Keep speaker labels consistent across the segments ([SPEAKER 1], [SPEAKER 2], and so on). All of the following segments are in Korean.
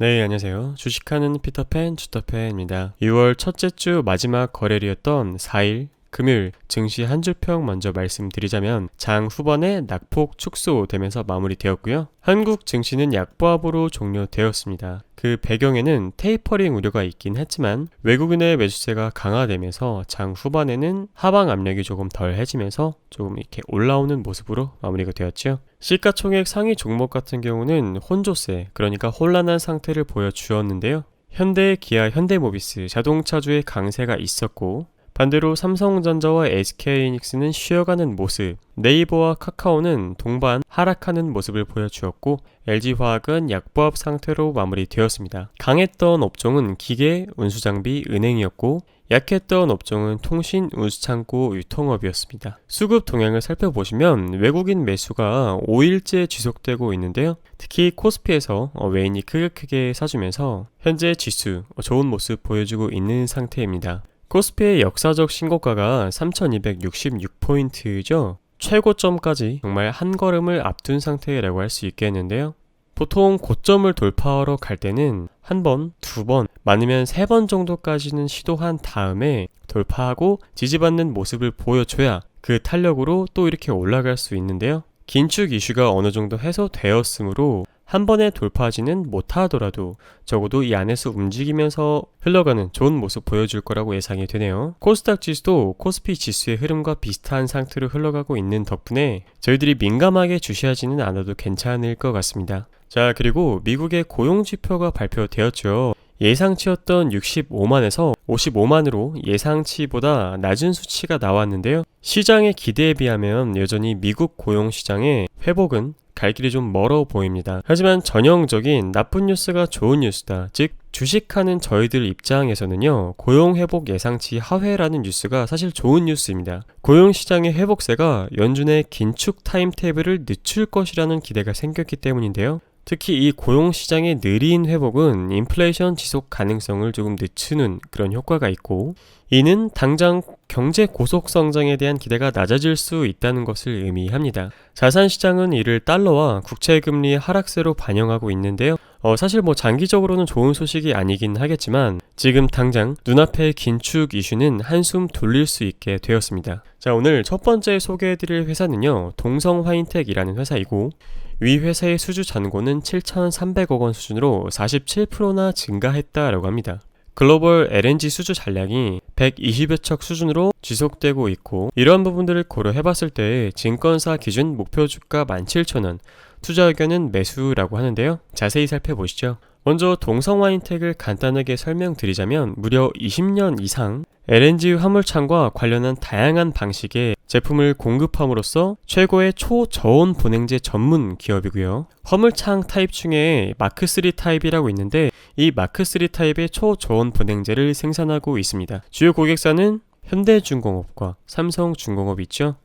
[SPEAKER 1] 네, 안녕하세요. 주식하는 피터팬 주터팬입니다. 6월 첫째 주 마지막 거래일이었던 4일 금요일 증시 한 주평 먼저 말씀드리자면 장 후반에 낙폭 축소되면서 마무리되었고요. 한국 증시는 약보합으로 종료되었습니다. 그 배경에는 테이퍼링 우려가 있긴 했지만 외국인의 매수세가 강화되면서 장 후반에는 하방 압력이 조금 덜해지면서 조금 이렇게 올라오는 모습으로 마무리가 되었죠. 시가총액 상위 종목 같은 경우는 혼조세, 그러니까 혼란한 상태를 보여주었는데요. 현대, 기아, 현대모비스, 자동차주의 강세가 있었고 반대로 삼성전자와 SK하이닉스는 쉬어가는 모습, 네이버와 카카오는 동반 하락하는 모습을 보여주었고 LG화학은 약보합 상태로 마무리되었습니다. 강했던 업종은 기계, 운수장비, 은행이었고 약했던 업종은 통신, 운수창고, 유통업이었습니다. 수급 동향을 살펴보시면 외국인 매수가 5일째 지속되고 있는데요. 특히 코스피에서 외인이 크게 사주면서 현재 지수 좋은 모습 보여주고 있는 상태입니다. 코스피의 역사적 신고가가 3266포인트죠. 최고점까지 정말 한 걸음을 앞둔 상태라고 할 수 있겠는데요. 보통 고점을 돌파하러 갈 때는 한 번, 두 번, 많으면 세 번 정도까지는 시도한 다음에 돌파하고 지지받는 모습을 보여줘야 그 탄력으로 또 이렇게 올라갈 수 있는데요. 긴축 이슈가 어느 정도 해소되었으므로 한 번에 돌파하지는 못하더라도 적어도 이 안에서 움직이면서 흘러가는 좋은 모습 보여줄 거라고 예상이 되네요. 코스닥 지수도 코스피 지수의 흐름과 비슷한 상태로 흘러가고 있는 덕분에 저희들이 민감하게 주시하지는 않아도 괜찮을 것 같습니다. 자, 그리고 미국의 고용지표가 발표되었죠. 예상치였던 65만에서 55만으로 예상치보다 낮은 수치가 나왔는데요. 시장의 기대에 비하면 여전히 미국 고용시장의 회복은 갈 길이 좀 멀어 보입니다. 하지만 전형적인 나쁜 뉴스가 좋은 뉴스다. 즉 주식하는 저희들 입장에서는요, 고용회복 예상치 하회라는 뉴스가 사실 좋은 뉴스입니다. 고용시장의 회복세가 연준의 긴축 타임테이블을 늦출 것이라는 기대가 생겼기 때문인데요. 특히 이 고용시장의 느린 회복은 인플레이션 지속 가능성을 조금 늦추는 그런 효과가 있고, 이는 당장 경제 고속 성장에 대한 기대가 낮아질 수 있다는 것을 의미합니다. 자산시장은 이를 달러와 국채금리의 하락세로 반영하고 있는데요. 사실 장기적으로는 좋은 소식이 아니긴 하겠지만 지금 당장 눈앞의 긴축 이슈는 한숨 돌릴 수 있게 되었습니다. 자, 오늘 첫 번째 소개해드릴 회사는요, 동성화인텍이라는 회사이고 위 회사의 수주 잔고는 7,300억 원 수준으로 47%나 증가했다라고 합니다. 글로벌 LNG 수주 잔량이 120여 척 수준으로 지속되고 있고, 이러한 부분들을 고려해봤을 때 증권사 기준 목표 주가 17,000원, 투자 의견은 매수라고 하는데요. 자세히 살펴보시죠. 먼저 동성화인텍을 간단하게 설명드리자면 무려 20년 이상 LNG 화물창과 관련한 다양한 방식의 제품을 공급함으로써 최고의 초저온 분해제 전문 기업이고요. 화물창 타입 중에 마크3 타입이라고 있는데 이 마크3 타입의 초저온 분해제를 생산하고 있습니다. 주요 고객사는 현대중공업과 삼성중공업이 있죠.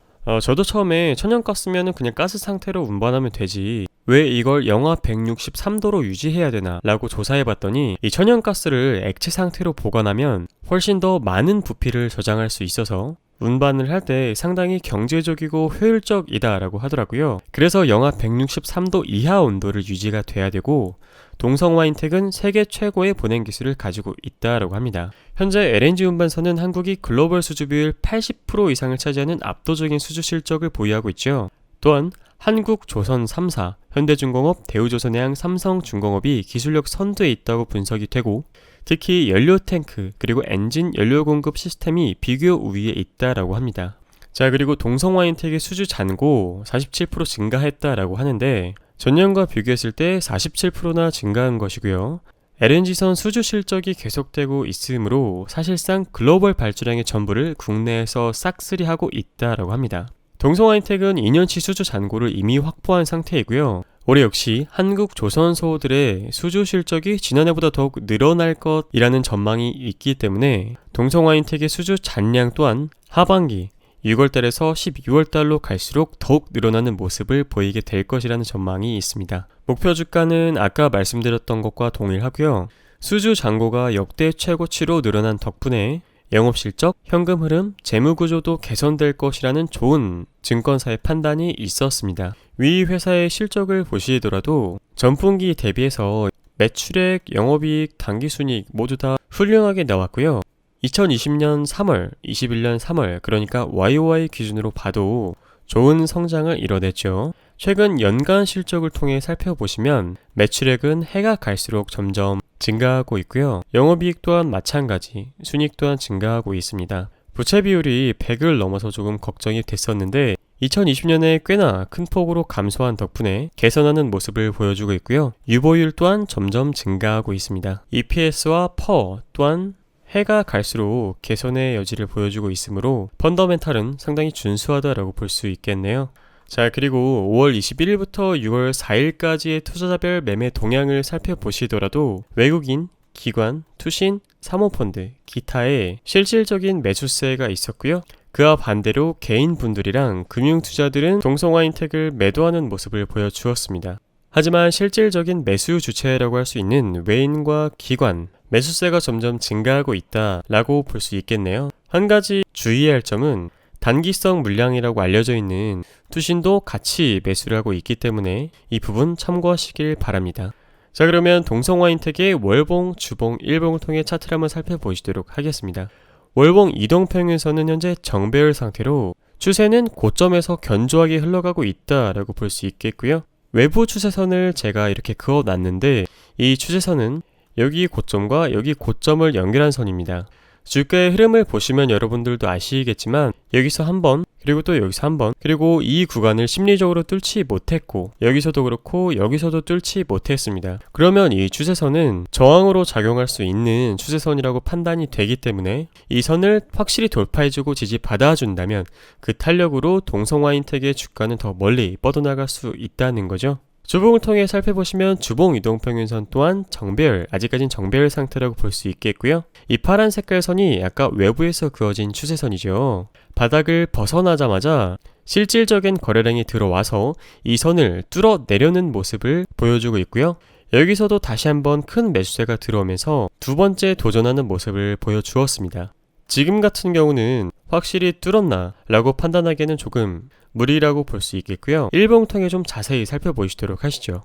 [SPEAKER 1] 저도 처음에 천연가스면은 그냥 가스 상태로 운반하면 되지 왜 이걸 영하 163도로 유지해야 되나 라고 조사해봤더니 이 천연가스를 액체 상태로 보관하면 훨씬 더 많은 부피를 저장할 수 있어서 운반을 할 때 상당히 경제적이고 효율적이다 라고 하더라고요. 그래서 영하 163도 이하 온도를 유지가 돼야 되고, 동성화인텍은 세계 최고의 분해 기술을 가지고 있다라고 합니다. 현재 LNG 운반선은 한국이 글로벌 수주 비율 80% 이상을 차지하는 압도적인 수주 실적을 보유하고 있죠. 또한 한국, 조선 3사, 현대중공업, 대우조선해양, 삼성중공업이 기술력 선두에 있다고 분석이 되고, 특히 연료 탱크 그리고 엔진 연료 공급 시스템이 비교 우위에 있다라고 합니다. 자, 그리고 동성화인텍의 수주 잔고 47% 증가했다라고 하는데 전년과 비교했을 때 47%나 증가한 것이고요. LNG선 수주 실적이 계속되고 있으므로 사실상 글로벌 발주량의 전부를 국내에서 싹쓸이하고 있다라고 합니다. 동성화인텍은 2년치 수주 잔고를 이미 확보한 상태이고요. 올해 역시 한국 조선소들의 수주 실적이 지난해보다 더욱 늘어날 것이라는 전망이 있기 때문에 동성화인텍의 수주 잔량 또한 하반기 6월달에서 12월달로 갈수록 더욱 늘어나는 모습을 보이게 될 것이라는 전망이 있습니다. 목표 주가는 아까 말씀드렸던 것과 동일하고요. 수주 잔고가 역대 최고치로 늘어난 덕분에 영업실적, 현금 흐름, 재무구조도 개선될 것이라는 좋은 증권사의 판단이 있었습니다. 위 회사의 실적을 보시더라도 전분기 대비해서 매출액, 영업이익, 당기순이익 모두 다 훌륭하게 나왔고요. 2020년 3월, 21년 3월, 그러니까 YOY 기준으로 봐도 좋은 성장을 이뤄냈죠. 최근 연간 실적을 통해 살펴보시면 매출액은 해가 갈수록 점점 증가하고 있고요. 영업이익 또한 마찬가지, 순이익 또한 증가하고 있습니다. 부채 비율이 100을 넘어서 조금 걱정이 됐었는데 2020년에 꽤나 큰 폭으로 감소한 덕분에 개선하는 모습을 보여주고 있고요. 유보율 또한 점점 증가하고 있습니다. EPS와 PER 또한 해가 갈수록 개선의 여지를 보여주고 있으므로 펀더멘탈은 상당히 준수하다라고 볼 수 있겠네요. 자, 그리고 5월 21일부터 6월 4일까지의 투자자별 매매 동향을 살펴보시더라도 외국인, 기관, 투신, 사모펀드, 기타의 실질적인 매수세가 있었고요. 그와 반대로 개인분들이랑 금융투자들은 동성화인텍을 매도하는 모습을 보여주었습니다. 하지만 실질적인 매수 주체라고 할 수 있는 외인과 기관, 매수세가 점점 증가하고 있다라고 볼 수 있겠네요. 한 가지 주의해야 할 점은 단기성 물량이라고 알려져 있는 투신도 같이 매수를 하고 있기 때문에 이 부분 참고하시길 바랍니다. 자, 그러면 동성화인텍의 월봉, 주봉, 일봉을 통해 차트를 한번 살펴보시도록 하겠습니다. 월봉 이동평균선은 현재 정배열 상태로 추세는 고점에서 견조하게 흘러가고 있다라고 볼 수 있겠고요. 외부 추세선을 제가 이렇게 그어놨는데 이 추세선은 여기 고점과 여기 고점을 연결한 선입니다. 주가의 흐름을 보시면 여러분들도 아시겠지만 여기서 한 번, 그리고 또 여기서 한 번, 그리고 이 구간을 심리적으로 뚫지 못했고 여기서도 그렇고 여기서도 뚫지 못했습니다. 그러면 이 추세선은 저항으로 작용할 수 있는 추세선이라고 판단이 되기 때문에 이 선을 확실히 돌파해주고 지지받아준다면 그 탄력으로 동성화인텍의 주가는 더 멀리 뻗어나갈 수 있다는 거죠. 주봉을 통해 살펴보시면 주봉 이동평균선 또한 정배열, 아직까진 정배열 상태라고 볼 수 있겠고요. 이 파란 색깔 선이 아까 외부에서 그어진 추세선이죠. 바닥을 벗어나자마자 실질적인 거래량이 들어와서 이 선을 뚫어내려는 모습을 보여주고 있고요. 여기서도 다시 한번 큰 매수세가 들어오면서 두 번째 도전하는 모습을 보여주었습니다. 지금 같은 경우는 확실히 뚫었나 라고 판단하기에는 조금 무리라고 볼 수 있겠고요. 일봉 통해 좀 자세히 살펴보시도록 하시죠.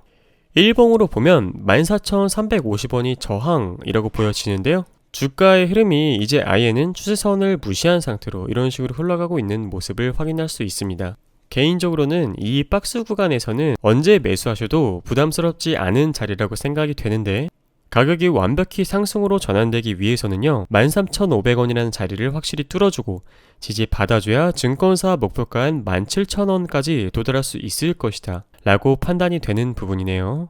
[SPEAKER 1] 일봉으로 보면 14,350원이 저항이라고 보여지는데요. 주가의 흐름이 이제 아예는 추세선을 무시한 상태로 이런 식으로 흘러가고 있는 모습을 확인할 수 있습니다. 개인적으로는 이 박스 구간에서는 언제 매수하셔도 부담스럽지 않은 자리라고 생각이 되는데 가격이 완벽히 상승으로 전환되기 위해서는요 13,500원이라는 자리를 확실히 뚫어주고 지지받아줘야 증권사 목표가인 17,000원까지 도달할 수 있을 것이다 라고 판단이 되는 부분이네요.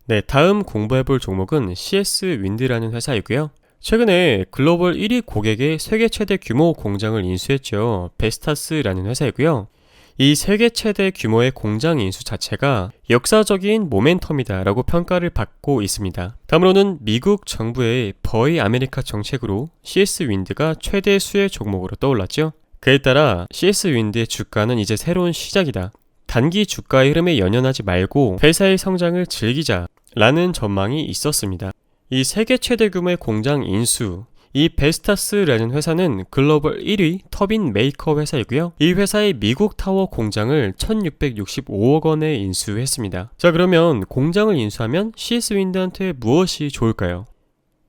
[SPEAKER 1] 네, 다음 공부해볼 종목은 CS 윈드라는 회사이고요. 최근에 글로벌 1위 고객의 세계 최대 규모 공장을 인수했죠. 베스타스라는 회사이고요. 이 세계 최대 규모의 공장 인수 자체가 역사적인 모멘텀이다 라고 평가를 받고 있습니다. 다음으로는 미국 정부의 버이 아메리카 정책으로 CS 윈드가 최대 수혜 종목으로 떠올랐죠. 그에 따라 CS 윈드의 주가는 이제 새로운 시작이다. 단기 주가의 흐름에 연연하지 말고 회사의 성장을 즐기자 라는 전망이 있었습니다. 이 세계 최대 규모의 공장 인수, 이 베스타스라는 회사는 글로벌 1위 터빈 메이커 회사이고요. 이 회사의 미국 타워 공장을 1665억 원에 인수했습니다. 자, 그러면 공장을 인수하면 CS 윈드한테 무엇이 좋을까요?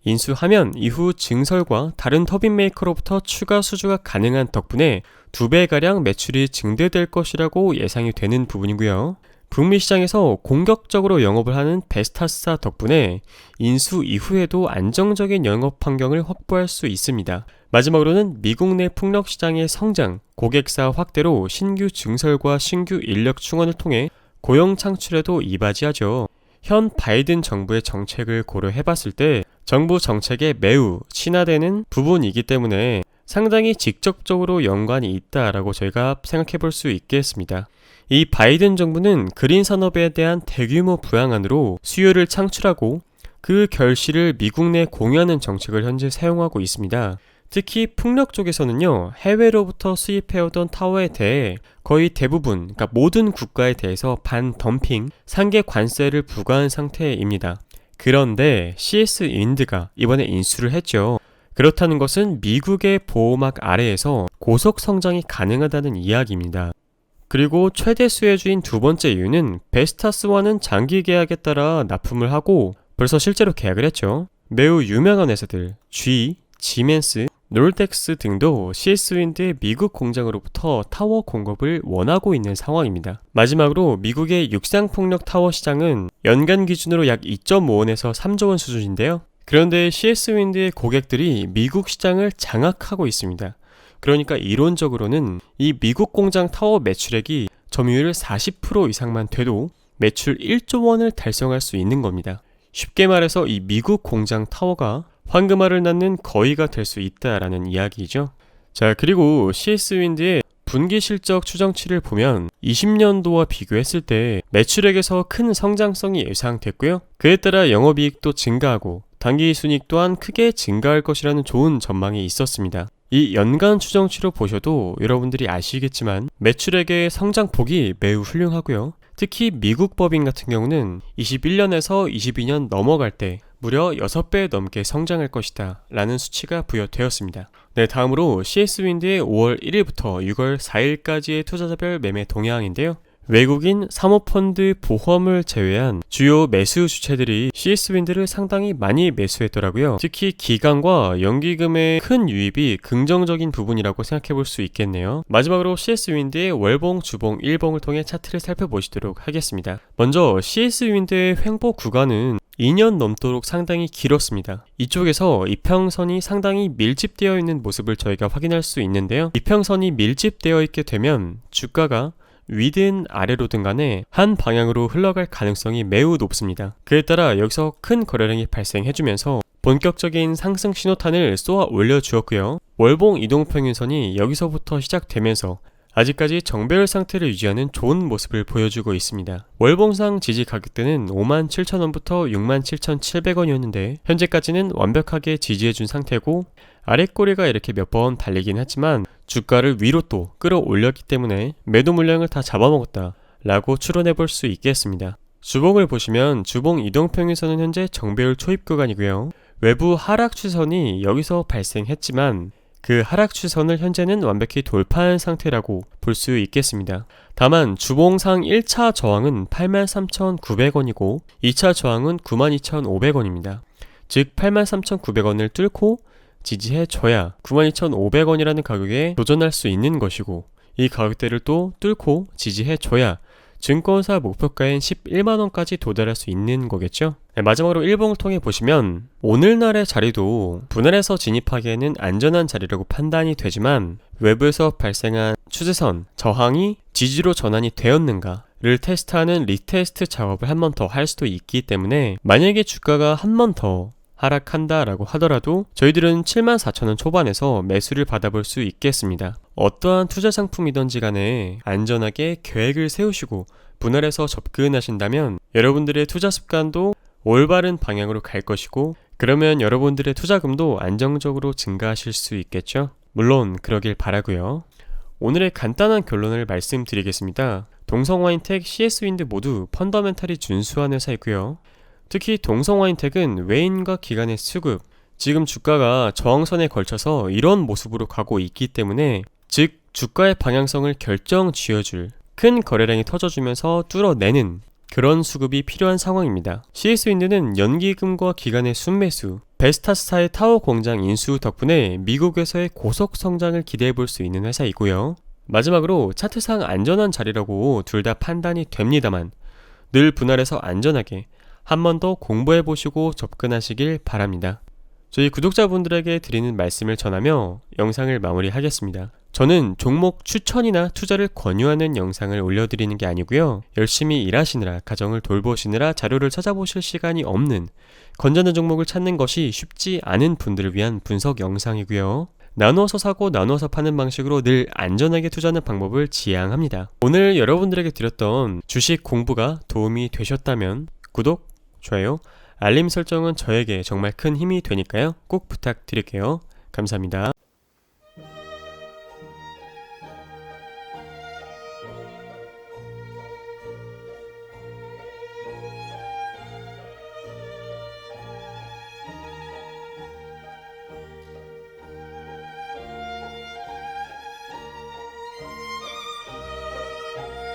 [SPEAKER 1] 인수하면 이후 증설과 다른 터빈 메이커로부터 추가 수주가 가능한 덕분에 2배가량 매출이 증대될 것이라고 예상이 되는 부분이고요. 북미 시장에서 공격적으로 영업을 하는 베스타스사 덕분에 인수 이후에도 안정적인 영업 환경을 확보할 수 있습니다. 마지막으로는 미국 내 풍력 시장의 성장, 고객사 확대로 신규 증설과 신규 인력 충원을 통해 고용 창출에도 이바지하죠. 현 바이든 정부의 정책을 고려해봤을 때 정부 정책에 매우 친화되는 부분이기 때문에 상당히 직접적으로 연관이 있다라고 저희가 생각해 볼 수 있겠습니다. 이 바이든 정부는 그린 산업에 대한 대규모 부양안으로 수요를 창출하고 그 결실을 미국 내 공유하는 정책을 현재 사용하고 있습니다. 특히 풍력 쪽에서는요, 해외로부터 수입해오던 타워에 대해 거의 대부분, 그러니까 모든 국가에 대해서 반덤핑, 상계 관세를 부과한 상태입니다. 그런데 CS 윈드가 이번에 인수를 했죠. 그렇다는 것은 미국의 보호막 아래에서 고속 성장이 가능하다는 이야기입니다. 그리고 최대 수혜주인 두 번째 이유는 베스타스와는 장기 계약에 따라 납품을 하고 벌써 실제로 계약을 했죠. 매우 유명한 회사들 G, 지멘스, 롤텍스 등도 CS윈드의 미국 공장으로부터 타워 공급을 원하고 있는 상황입니다. 마지막으로 미국의 육상폭력 타워 시장은 연간 기준으로 약 2.5원에서 3조 원 수준인데요. 그런데 CS윈드의 고객들이 미국 시장을 장악하고 있습니다. 그러니까 이론적으로는 이 미국 공장 타워 매출액이 점유율 40% 이상만 돼도 매출 1조 원을 달성할 수 있는 겁니다. 쉽게 말해서 이 미국 공장 타워가 황금알을 낳는 거위가 될 수 있다라는 이야기죠. 자, 그리고 CS윈드의 분기 실적 추정치를 보면 20년도와 비교했을 때 매출액에서 큰 성장성이 예상됐고요. 그에 따라 영업이익도 증가하고 당기순이익 또한 크게 증가할 것이라는 좋은 전망이 있었습니다. 이 연간 추정치로 보셔도 여러분들이 아시겠지만 매출액의 성장폭이 매우 훌륭하고요. 특히 미국 법인 같은 경우는 21년에서 22년 넘어갈 때 무려 6배 넘게 성장할 것이다 라는 수치가 부여되었습니다. 네, 다음으로 CS윈드의 5월 1일부터 6월 4일까지의 투자자별 매매 동향인데요. 외국인 사모펀드 보험을 제외한 주요 매수 주체들이 CS윈드를 상당히 많이 매수했더라고요. 특히 기간과 연기금의 큰 유입이 긍정적인 부분이라고 생각해 볼 수 있겠네요. 마지막으로 CS윈드의 월봉, 주봉, 일봉을 통해 차트를 살펴보시도록 하겠습니다. 먼저 CS윈드의 횡보 구간은 2년 넘도록 상당히 길었습니다. 이쪽에서 이평선이 상당히 밀집되어 있는 모습을 저희가 확인할 수 있는데요. 이평선이 밀집되어 있게 되면 주가가 위든 아래로든 간에 한 방향으로 흘러갈 가능성이 매우 높습니다. 그에 따라 여기서 큰 거래량이 발생해주면서 본격적인 상승 신호탄을 쏘아 올려주었고요. 월봉 이동평균선이 여기서부터 시작되면서 아직까지 정배열 상태를 유지하는 좋은 모습을 보여주고 있습니다. 월봉상 지지 가격대는 57,000원부터 67,700원이었는데 현재까지는 완벽하게 지지해준 상태고 아랫꼬리가 이렇게 몇 번 달리긴 했지만 주가를 위로 또 끌어올렸기 때문에 매도 물량을 다 잡아먹었다 라고 추론해볼 수 있겠습니다. 주봉을 보시면 주봉 이동평균선은 현재 정배열 초입 구간이고요. 외부 하락 추선이 여기서 발생했지만 그 하락 추선을 현재는 완벽히 돌파한 상태라고 볼 수 있겠습니다. 다만 주봉상 1차 저항은 83,900원이고 2차 저항은 92,500원입니다. 즉 83,900원을 뚫고 지지해줘야 92,500원이라는 가격에 도전할 수 있는 것이고 이 가격대를 또 뚫고 지지해줘야 증권사 목표가인 11만원까지 도달할 수 있는 거겠죠. 네, 마지막으로 일봉을 통해 보시면 오늘날의 자리도 분할해서 진입하기에는 안전한 자리라고 판단이 되지만 외부에서 발생한 추세선, 저항이 지지로 전환이 되었는가를 테스트하는 리테스트 작업을 한 번 더 할 수도 있기 때문에 만약에 주가가 한 번 더 하락한다라고 하더라도 저희들은 74,000원 초반에서 매수를 받아볼 수 있겠습니다. 어떠한 투자 상품이든지 간에 안전하게 계획을 세우시고 분할해서 접근하신다면 여러분들의 투자 습관도 올바른 방향으로 갈 것이고 그러면 여러분들의 투자금도 안정적으로 증가하실 수 있겠죠. 물론 그러길 바라고요. 오늘의 간단한 결론을 말씀드리겠습니다. 동성와인텍, CS윈드 모두 펀더멘탈이 준수한 회사이고요. 특히 동성와인텍은 외인과 기관의 수급, 지금 주가가 저항선에 걸쳐서 이런 모습으로 가고 있기 때문에 즉 주가의 방향성을 결정 지어줄 큰 거래량이 터져주면서 뚫어내는 그런 수급이 필요한 상황입니다. CS윈드는 연기금과 기관의 순매수, 베스타스타의 타워 공장 인수 덕분에 미국에서의 고속 성장을 기대해 볼 수 있는 회사이고요. 마지막으로 차트상 안전한 자리라고 둘 다 판단이 됩니다만 늘 분할해서 안전하게 한 번 더 공부해 보시고 접근하시길 바랍니다. 저희 구독자분들에게 드리는 말씀을 전하며 영상을 마무리하겠습니다. 저는 종목 추천이나 투자를 권유하는 영상을 올려드리는 게 아니고요. 열심히 일하시느라 가정을 돌보시느라 자료를 찾아보실 시간이 없는 건전한 종목을 찾는 것이 쉽지 않은 분들을 위한 분석 영상이고요. 나누어서 사고 나누어서 파는 방식으로 늘 안전하게 투자하는 방법을 지향합니다. 오늘 여러분들에게 드렸던 주식 공부가 도움이 되셨다면 구독, 좋아요, 알림 설정은 저에게 정말 큰 힘이 되니까요. 꼭 부탁드릴게요. 감사합니다.